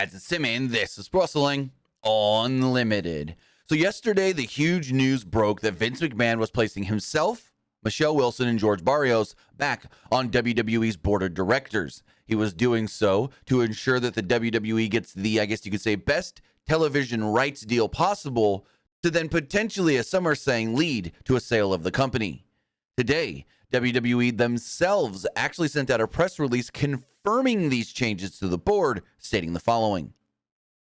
guys, it's Tim, and this is Wrestling Unlimited. So yesterday, the huge news broke that Vince McMahon was placing himself, Michelle Wilson, and George Barrios back on WWE's board of directors. He was doing so to ensure that the WWE gets the, I guess you could say, best television rights deal possible to then potentially, as some are saying, lead to a sale of the company. Today, WWE themselves actually sent out a press release confirming these changes to the board, stating the following.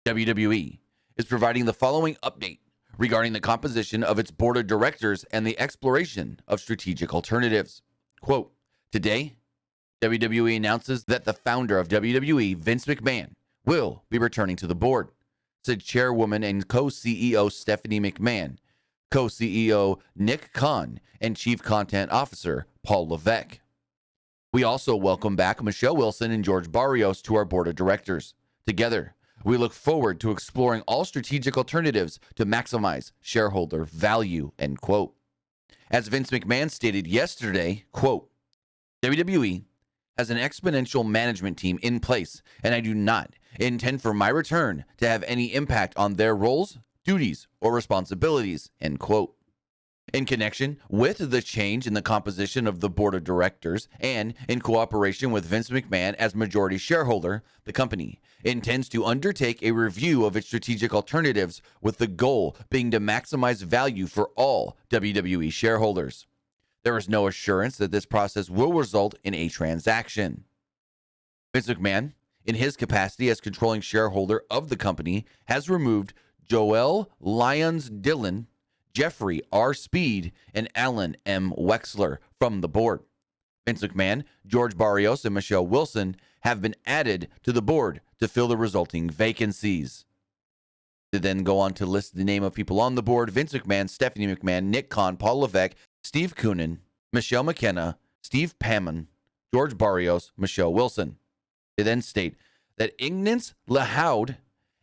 WWE is providing the following update regarding the composition of its board of directors and the exploration of strategic alternatives. Quote, today, WWE announces that the founder of WWE, Vince McMahon, will be returning to the board, said chairwoman and co-CEO Stephanie McMahon, co-CEO Nick Khan, and Chief Content Officer Paul Levesque. We also welcome back Michelle Wilson and George Barrios to our board of directors. Together, we look forward to exploring all strategic alternatives to maximize shareholder value, end quote. As Vince McMahon stated yesterday, quote, WWE has an exponential management team in place, and I do not intend for my return to have any impact on their roles, duties, or responsibilities, end quote. In connection with the change in the composition of the board of directors and in cooperation with Vince McMahon as majority shareholder, the company intends to undertake a review of its strategic alternatives with the goal being to maximize value for all WWE shareholders. There is no assurance that this process will result in a transaction. Vince McMahon, in his capacity as controlling shareholder of the company, has removed Joel Lyons Dillon, Jeffrey R. Speed, and Alan M. Wexler from the board. Vince McMahon, George Barrios, and Michelle Wilson have been added to the board to fill the resulting vacancies. To then go on to list the name of people on the board: Vince McMahon, Stephanie McMahon, Nick Khan, Paul Levesque, Steve Koonin, Michelle McKenna, Steve Pammon, George Barrios, Michelle Wilson. They then state that Ignace Lahoud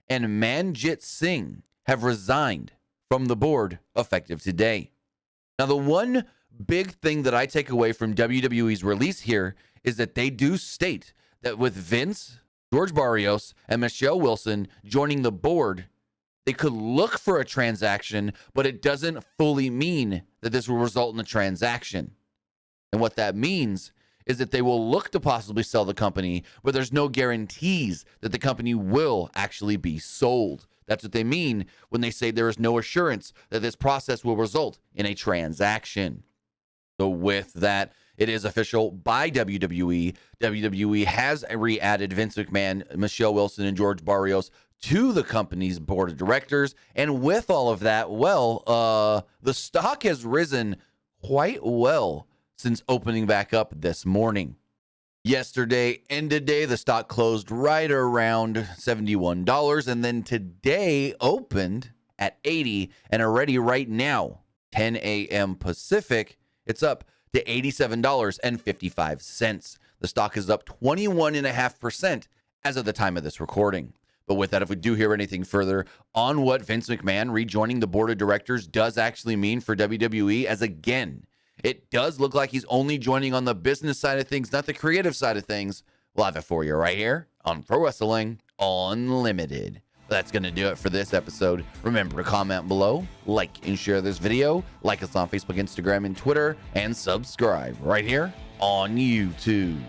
and Manjit Singh have resigned from the board effective today. Now, the one big thing that I take away from WWE's release here is that they do state that with Vince, George Barrios, and Michelle Wilson joining the board, they could look for a transaction, but it doesn't fully mean that this will result in a transaction. And what that means is that they will look to possibly sell the company, but there's no guarantees that the company will actually be sold. That's what they mean when they say there is no assurance that this process will result in a transaction. So with that, it is official by WWE. WWE has re-added Vince McMahon, Michelle Wilson, and George Barrios to the company's board of directors. And with all of that, the stock has risen quite well since opening back up this morning. Yesterday ended day, the stock closed right around $71, and then today opened at $80, and already right now, 10 a.m. Pacific, it's up to $87.55. The stock is up 21.5% as of the time of this recording. But with that, if we do hear anything further on what Vince McMahon rejoining the board of directors does actually mean for WWE, as again, it does look like he's only joining on the business side of things, not the creative side of things. We'll have it for you right here on Pro Wrestling Unlimited. That's going to do it for this episode. Remember to comment below, like and share this video, like us on Facebook, Instagram, and Twitter, and subscribe right here on YouTube.